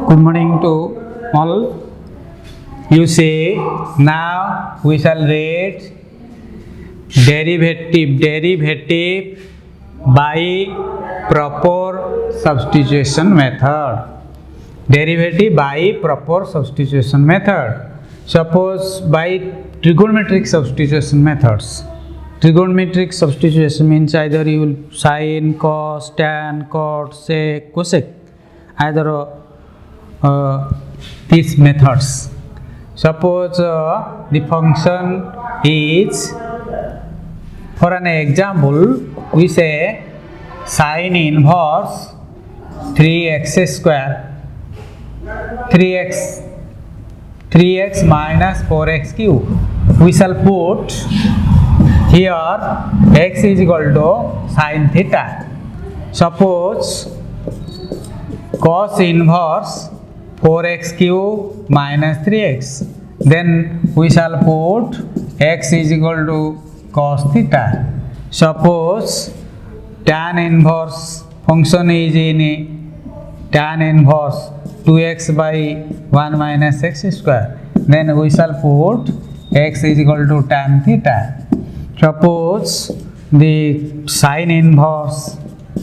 Good morning to all. You say now we shall read derivative by proper substitution method. Derivative by proper substitution method. Suppose by trigonometric substitution methods. Trigonometric substitution means either you will sin, cos, tan, cot, sec, cosec. Either these methods. Suppose the function is, for an example, we say sin inverse 3x square, 3x minus 4x cube. We shall put here x is equal to sin theta. Suppose cos inverse 4x cube minus 3x, then we shall put x is equal to cos theta. Suppose tan inverse function is in tan inverse 2x by 1 minus x square, then we shall put x is equal to tan theta. Suppose the sin inverse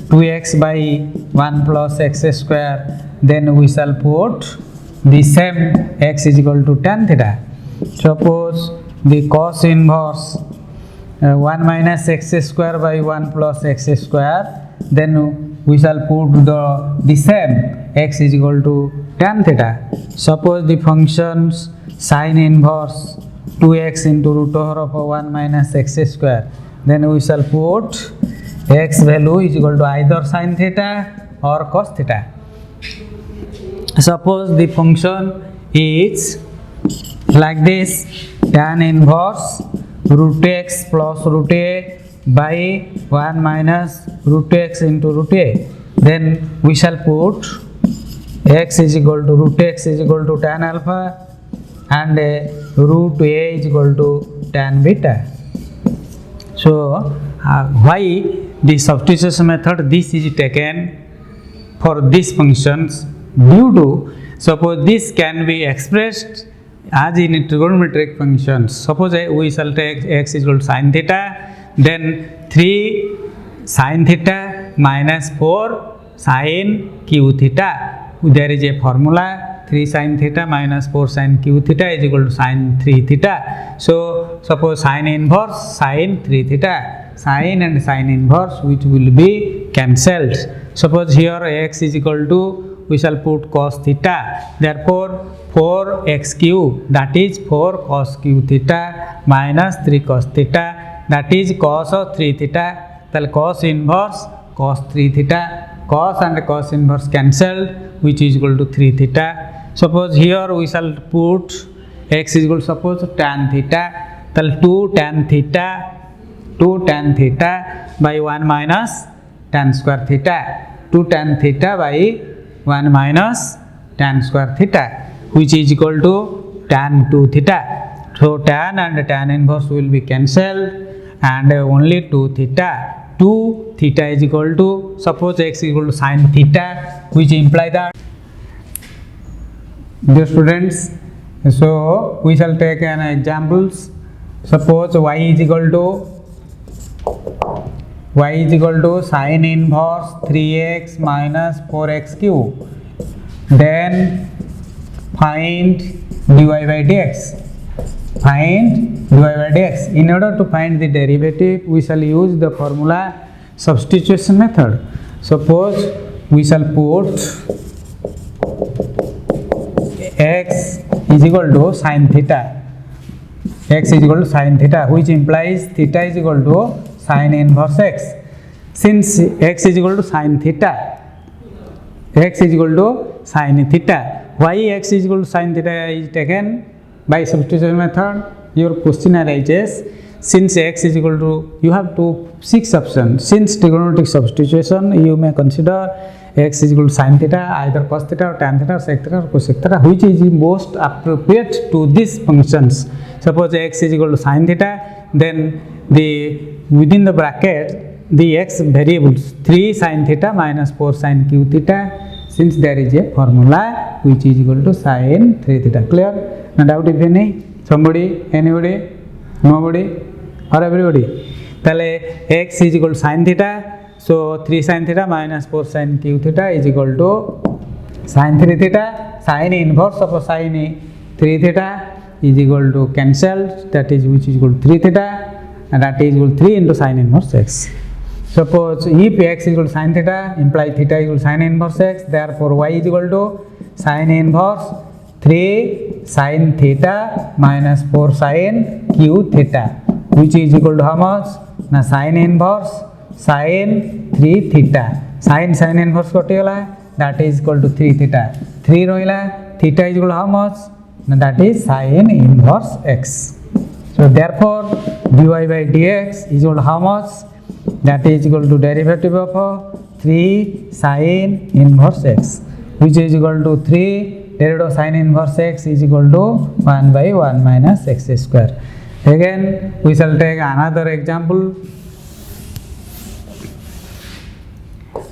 2x by 1 plus x square, then we shall put the same x is equal to tan theta. Suppose the cos inverse 1 minus x square by 1 plus x square, then we shall put the same x is equal to tan theta. Suppose the functions sin inverse 2x into root over of 1 minus x square, then we shall put x value is equal to either sin theta or cos theta. Suppose the function is like this, tan inverse root x plus root a by 1 minus root x into root a, then we shall put x is equal to root x is equal to tan alpha and root a is equal to tan beta. So why the substitution method this is taken for these functions? Due to, suppose this can be expressed as in trigonometric functions. Suppose we shall take x is equal to sin theta, then 3 sin theta minus 4 sin q theta. There is a formula, 3 sin theta minus 4 sin q theta is equal to sin 3 theta. So suppose sin inverse sin 3 theta, sin and sin inverse which will be cancelled. Suppose here x is equal to, we shall put cos theta, therefore 4x cube, that is 4 cos q theta minus 3 cos theta, that is cos of 3 theta. Then cos inverse cos 3 theta, cos and cos inverse cancelled, which is equal to 3 theta. Suppose here we shall put x is equal to, suppose tan theta, then 2 tan theta by 1 minus tan square theta, 2 tan theta by 1 minus tan square theta, which is equal to tan 2 theta. So tan and tan inverse will be cancelled and only 2 theta. 2 theta is equal to, suppose x is equal to sin theta, which imply that, dear students, so we shall take an examples. Suppose y is equal to sin inverse 3x minus 4x cube, then find dy by dx. Find dy by dx. In order to find the derivative, we shall use the formula substitution method. Suppose we shall put x is equal to sin theta, x is equal to sin theta, which implies theta is equal to sin inverse x. Since x is equal to sin theta, x is equal to sin theta, why x is equal to sin theta is taken by substitution method? Your question arises, since x is equal to, you have to 6 options. Since trigonometric substitution, you may consider x is equal to sin theta, either cos theta or tan theta or sec theta or cosec theta, which is most appropriate to these functions. Suppose x is equal to sin theta, then within the bracket the x variables 3 sin theta minus 4 sin q theta, since there is a formula which is equal to sin 3 theta. Clear? No doubt if any? Somebody? Anybody? Nobody? Or everybody? Tale x is equal to sin theta. So 3 sin theta minus 4 sin q theta is equal to sin 3 theta. Sin inverse of sin 3 theta is equal to cancelled, that is which is equal to 3 theta, and that is equal to 3 into sin inverse x. Suppose if x is equal to sin theta, imply theta is equal to sin inverse x, therefore y is equal to sin inverse 3 sin theta minus 4 sin q theta, which is equal to how much? Now sin inverse sin 3 theta. Sin inverse कटिगला, that is equal to 3 theta. 3 रहिला, theta is equal to how much? Now that is sin inverse x. So therefore dy by dx is equal to how much? That is equal to derivative of 3 sin inverse x, which is equal to 3 derivative of sin inverse x is equal to 1 by 1 minus x square. Again we shall take another example.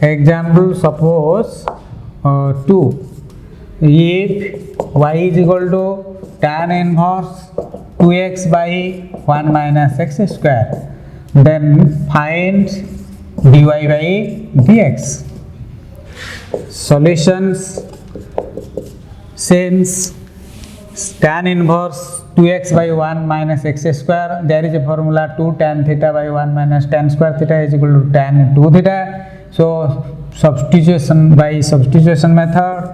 Example, suppose 2. If y is equal to tan inverse 2x by 1 minus x square, then find dy by dx. Solutions, since tan inverse 2x by 1 minus x square, there is a formula 2 tan theta by 1 minus tan square theta is equal to tan 2 theta. So substitution by substitution method,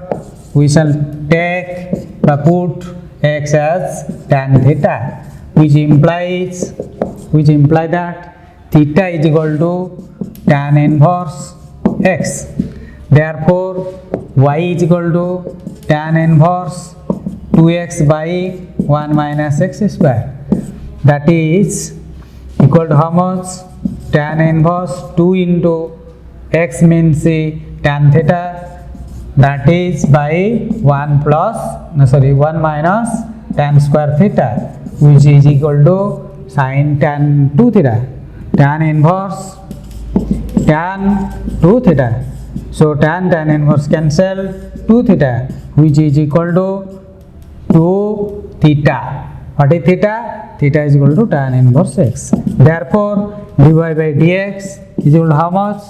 we shall take the put x as tan theta, which imply that theta is equal to tan inverse x. Therefore y is equal to tan inverse 2x by 1 minus x square, that is equal to how much? Tan inverse 2 into x means tan theta, that is by 1 minus tan square theta, which is equal to sin tan 2 theta. Tan inverse tan 2 theta. So tan inverse cancel 2 theta, which is equal to 2 theta. What is theta? Theta is equal to tan inverse x. Therefore dy by dx is equal to how much?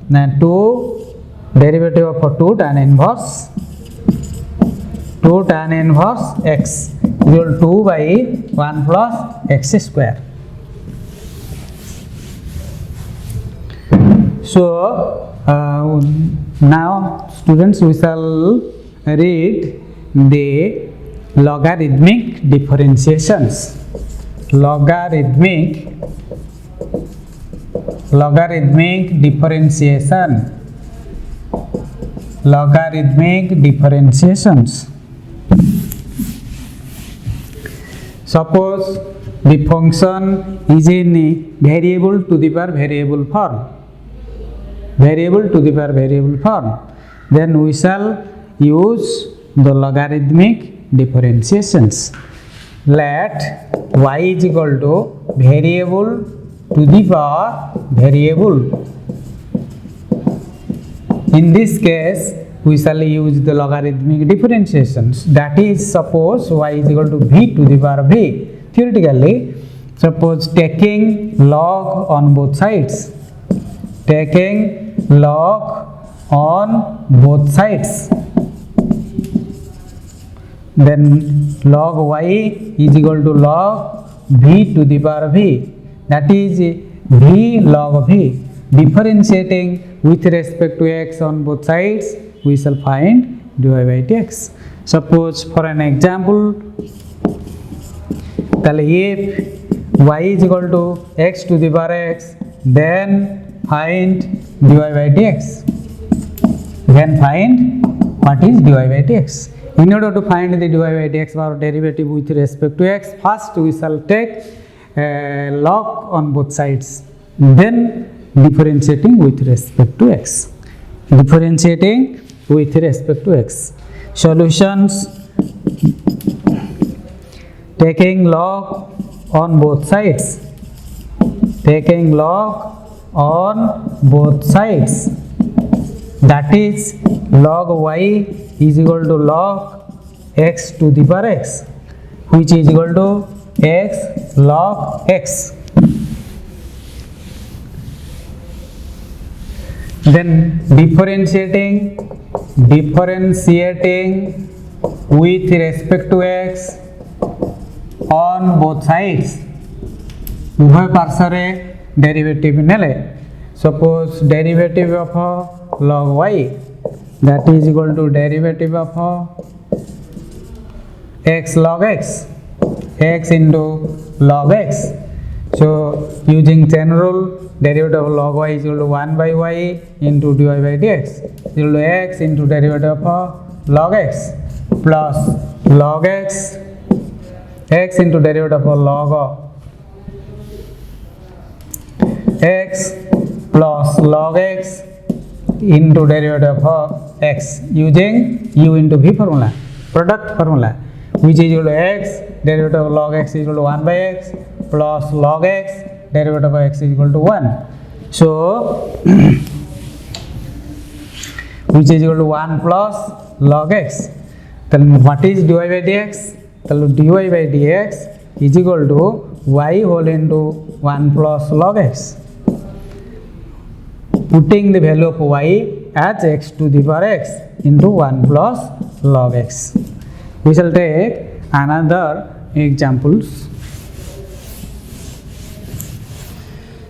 Then 2 derivative of 2 tan inverse x is equal to 2 by 1 plus x square. So now students, we shall read the logarithmic differentiations. Logarithmic differentiations. Suppose the function is in variable to the power variable form. Then we shall use the logarithmic differentiations. Let y is equal to variable to the power variable. In this case, we shall use the logarithmic differentiations. That is, suppose y is equal to v to the power v. Theoretically, suppose taking log on both sides. Then log y is equal to log v to the power v. That is v log v. Differentiating with respect to x on both sides, we shall find dy by dx. Suppose for an example, if y is equal to x to the power x, then find dy by dx. Then find what is dy by dx. In order to find the dy by dx or derivative with respect to x, first we shall take log on both sides, then differentiating with respect to x. Solutions, taking log on both sides. that is log y is equal to log x to the power x, which is equal to x log x. Then differentiating with respect to x on both sides, उभय पार्श्व derivative नेले. Suppose derivative of log y, that is equal to derivative of x log x, x into log x. So using chain rule, derivative of log y is equal to 1 by y into dy by dx is equal to x into derivative of log x plus log x, x into derivative of log x plus log x into derivative of x using u into v formula, product formula, which is equal to x, derivative of log x is equal to 1 by x plus log x, derivative of x is equal to 1. So which is equal to 1 plus log x. Then what is dy by dx? Then dy by dx is equal to y whole into 1 plus log x. Putting the value of y as x to the power x into 1 plus log x. We shall take another examples.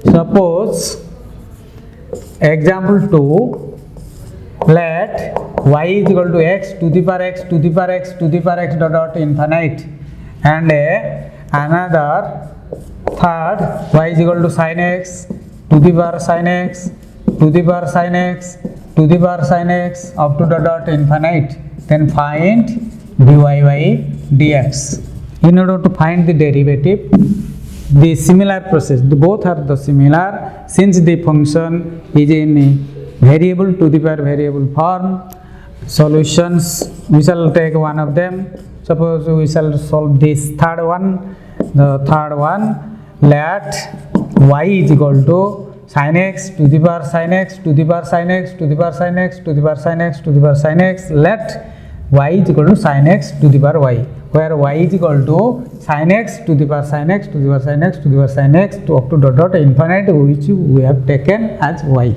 Suppose example 2, let y is equal to x to the power x to the power x to the power x dot infinite, and another third y is equal to sin x to the power sin x to the power sin x to the power sin x up to dot infinite. Then find dy by dx. In order to find the derivative, the similar process, both are the similar, since the function is in variable to the power variable form. Solutions, we shall take one of them. Suppose we shall solve this third one. The third one, let y is equal to sin x to the power sin x to the power sin x to the power sin x to the power sin x to the power sin x. Let y is equal to sin x to the power y, where y is equal to sin x to the power sin x to the power sin x to the power sin x to up to dot infinite, which we have taken as y.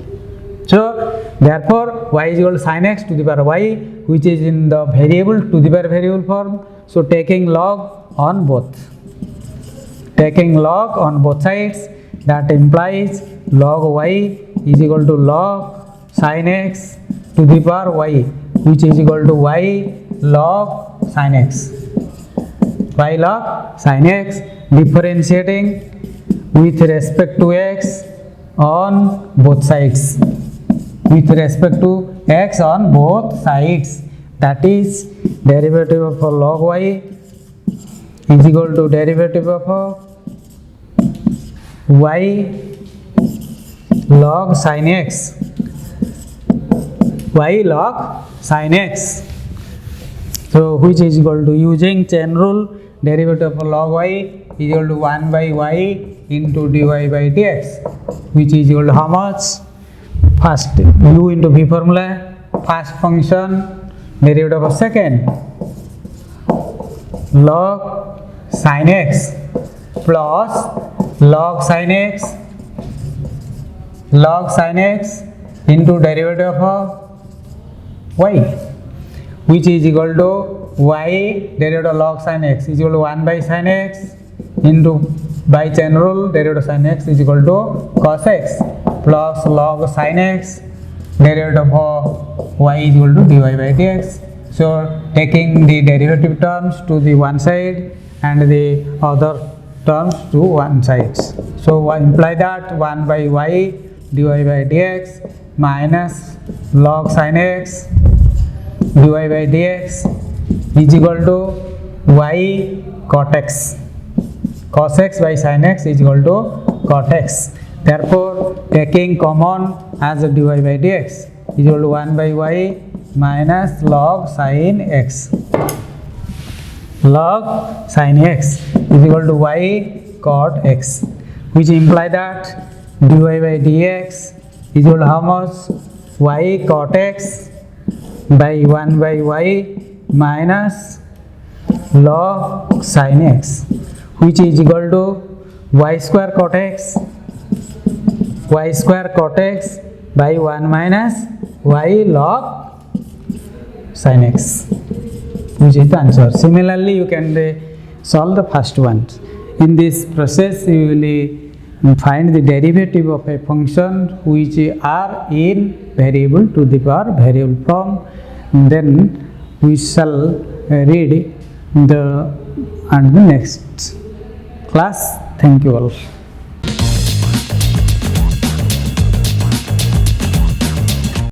So therefore y is equal to sin x to the power y, which is in the variable to the power variable form. So taking log on both, sides, that implies log y is equal to log sin x to the power y, which is equal to y log sin x. Y log sin x, differentiating with respect to x on both sides. With respect to x on both sides, that is derivative of log y is equal to derivative of y log sin x, y log sin x. So which is equal to, using chain rule, derivative of log y is equal to 1 by y into dy by dx, which is equal to how much? First u into v formula, first function, derivative of second, log sin x plus log sin x into derivative of y, which is equal to y derivative of log sin x is equal to 1 by sin x into, by chain rule, derivative of sin x is equal to cos x plus log sin x derivative of y is equal to dy by dx. So taking the derivative terms to the one side and the other terms to one side. So imply that 1 by y dy by dx minus log sin x dy by dx is equal to y cot x. Cos x by sin x is equal to cot x. Therefore, taking common as a dy by dx is equal to 1 by y minus log sin x. Log sin x is equal to y cot x, which imply that dy by dx is equal to how much? y cot x by 1 by y minus log sin x, which is equal to y square cot x by 1 minus y log sin x, which is the answer. Similarly, you can solve the first one. In this process, you will find the derivative of a function which are in variable to the power variable form. Then we shall read the next class. Thank you all.